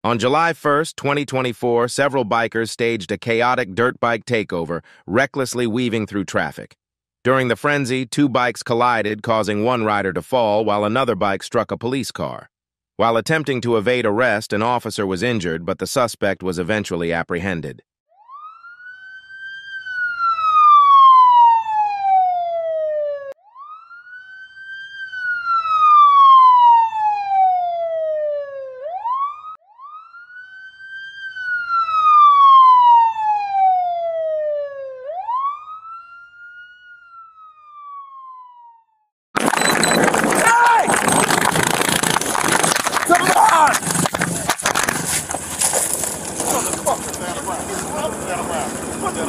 On July 1st, 2024, several bikers staged a chaotic dirt bike takeover, recklessly weaving through traffic. During the frenzy, two bikes collided, causing one rider to fall, while another bike struck a police car. While attempting to evade arrest, an officer was injured, but the suspect was eventually apprehended.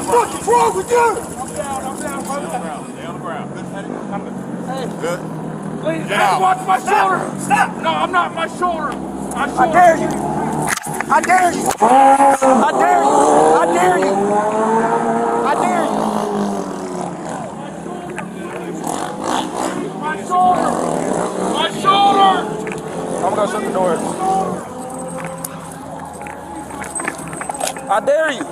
What's wrong with you? I'm down. Stay on the ground. Hey. Good. Please, watch my shoulder. Stop. No, I'm not. My shoulder. I dare you. I dare you. I dare you. I dare you. I dare you. My shoulder. My shoulder. I'm gonna shut the door. I dare you.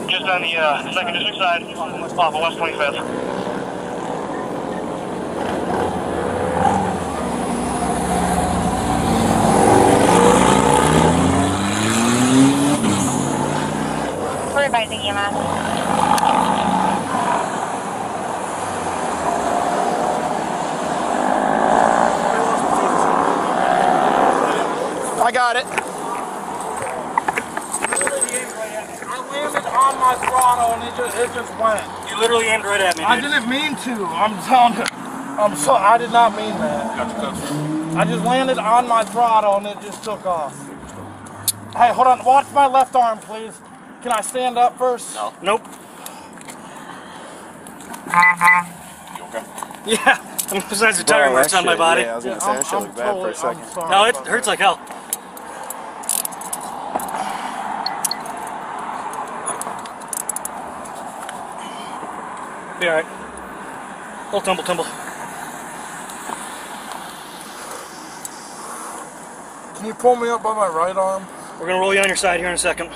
Just on the 2nd District side, off of West 25th. We're advising EMS. I got it. On my throttle and it just went. You literally aimed right at me, dude. I didn't mean to. I'm telling you. I did not mean that. I just landed on my throttle and it just took off. Hey, hold on. Watch my left arm, please. Can I stand up first? No. Nope. You okay? Yeah. Besides the tire marks on my body. Yeah, I was gonna say, that shit looked bad for a second. No, it hurts like hell. Be alright. Little tumble. Can you pull me up by my right arm? We're gonna roll you on your side here in a second.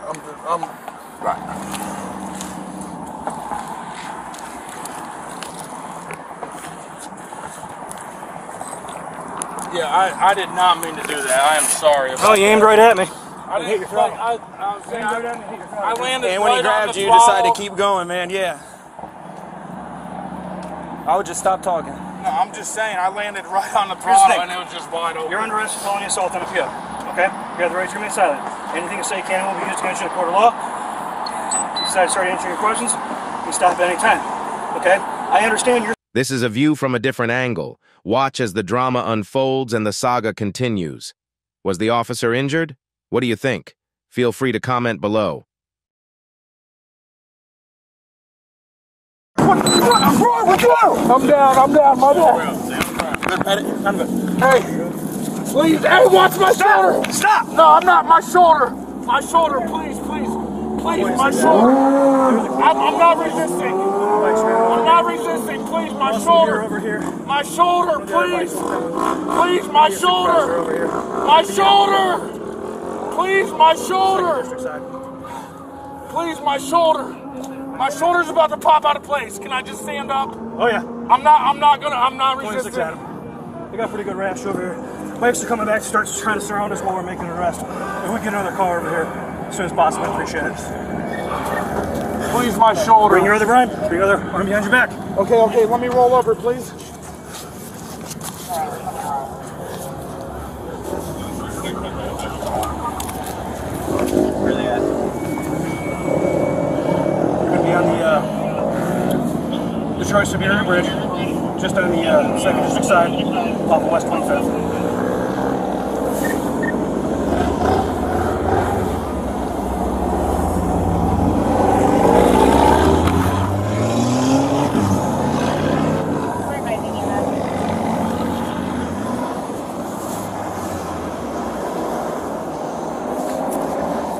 I'm right. Yeah, I did not mean to do that. I am sorry. Oh, you aimed right at me. I didn't hit your throttle. I landed. And when he grabbed you, decided to keep going, man. Yeah. I would just stop talking. No, I'm just saying, I landed right on the throttle and it was just wide open. You're under arrest for felony assault on a PO. Okay? You have the right to remain silent. Anything you say can and will be used against you in a court of law. If you decide to start answering your questions, you can stop at any time. Okay? I understand your... This is a view from a different angle. Watch as the drama unfolds and the saga continues. Was the officer injured? What do you think? Feel free to comment below. What's wrong with you? I'm down, my bad. Good, Petty. I'm good. Hey, please, hey, watch my shoulder. Stop! No, I'm not, my shoulder. My shoulder, please, my shoulder. I'm not resisting. I'm not resisting, please, my shoulder. Over here. My shoulder, please. Please, my shoulder. My shoulder. Please, my shoulder. Please, my shoulder. My shoulder's about to pop out of place. Can I just stand up? Oh, yeah. I'm not 26 resisting. Adam. We got pretty good rash over here. Bikes are coming back, starts trying to surround us while we're making an arrest. If we get another car over here as soon as possible, I appreciate it. Please, my shoulder. Bring your other arm. Bring your other arm behind your back. Okay, let me roll over, please. Where are they at? Detroit Superior Bridge, just on the 2nd District side, off of West 25th.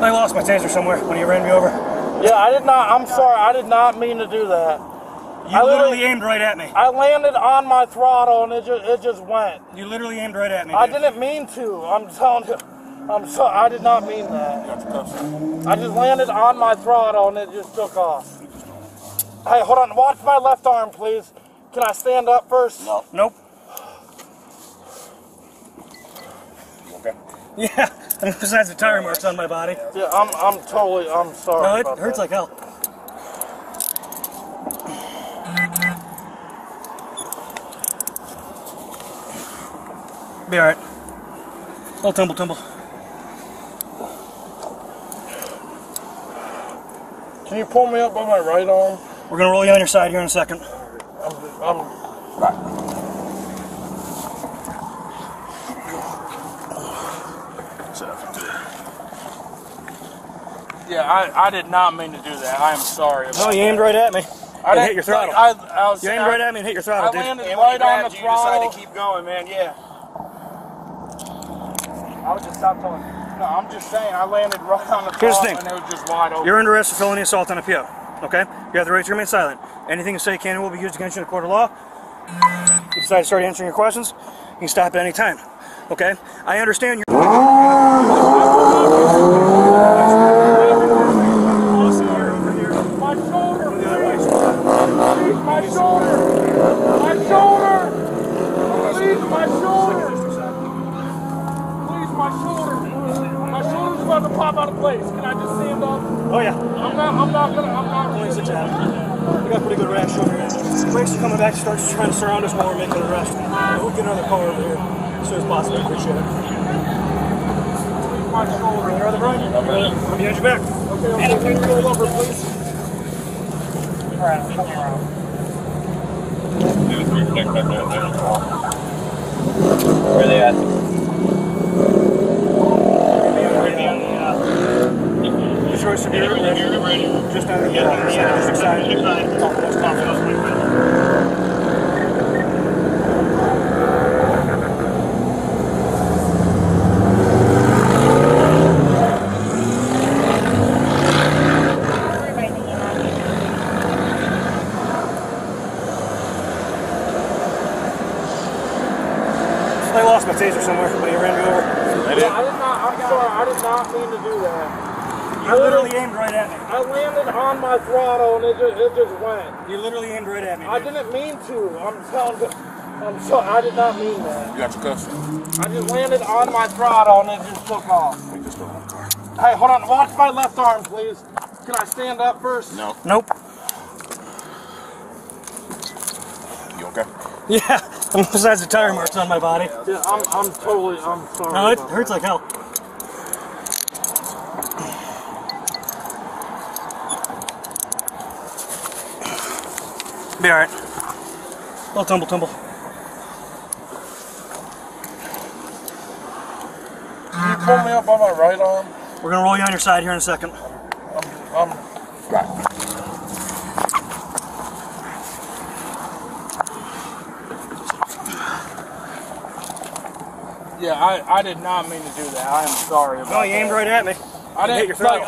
I lost my taser somewhere when you ran me over. Yeah, I did not. I'm sorry. I did not mean to do that. You literally aimed right at me. I landed on my throttle and it just went. You literally aimed right at me. I didn't mean to. I'm telling you. I'm sorry. I did not mean that. I just landed on my throttle and it just took off. Hey, hold on. Watch my left arm, please. Can I stand up first? No. Nope. Okay. Yeah. I mean, besides the tire marks on my body. Yeah, I'm sorry. No, it about hurts that. like hell. Be alright. Little tumble. Can you pull me up by my right arm? We're gonna roll you on your side here in a second. Yeah, I did not mean to do that. I am sorry. No, you aimed right at me. I hit your throttle. You aimed right at me and hit your throttle, dude. I landed right on the You throttle. decided to keep going, man. Yeah. I would just stop telling you. No, I'm just saying, I landed right on the Here's the throttle thing. and it was just wide open. You're under arrest for felony assault on a PO. Okay? You have the right to remain silent. Anything you say can and will be used against you in a court of law. If you decide to start answering your questions, you can stop at any time. Okay? I understand you're... My shoulder! Please, my shoulder! My shoulder! Please, my shoulder! Please, my shoulder! My shoulder's about to pop out of place. Can I just stand up? Oh, yeah. I'm not gonna. Sit down. We got pretty good rash over here. Police are coming back, starts trying to surround us while we're making an arrest. We'll get another car over here as soon as possible. I appreciate it. My shoulder. Your other Brian? I'm behind your back. Okay, can you roll over, please? Alright, come around. Where are they at? Detroit Severe arrest. Just on the district side. I lost my taser somewhere when you ran me over. I'm sorry. I did not mean to do that. You literally aimed right at me. I landed on my throttle and it just went. You literally aimed right at me. I didn't mean to. I'm telling you. I'm sorry. I did not mean that. You got your cuffs? I just landed on my throttle and it just took off. Hey, hold on. Watch my left arm, please. Can I stand up first? No. Nope. You okay? Yeah. I mean, besides the tire marks on my body. Yeah, I'm sorry. No, it hurts like hell. Be alright. Little tumble. Can you pull me up on my right arm? We're gonna roll you on your side here in a second. Yeah, I did not mean to do that. I am sorry about that. No, you aimed right at me. I didn't hit your throttle.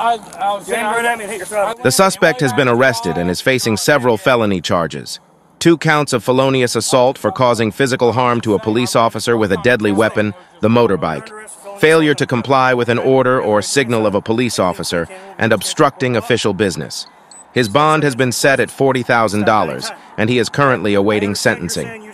You aimed right at me and hit your throttle. The suspect has been arrested and is facing several felony charges. 2 counts of felonious assault for causing physical harm to a police officer with a deadly weapon, the motorbike, failure to comply with an order or signal of a police officer, and obstructing official business. His bond has been set at $40,000, and he is currently awaiting sentencing.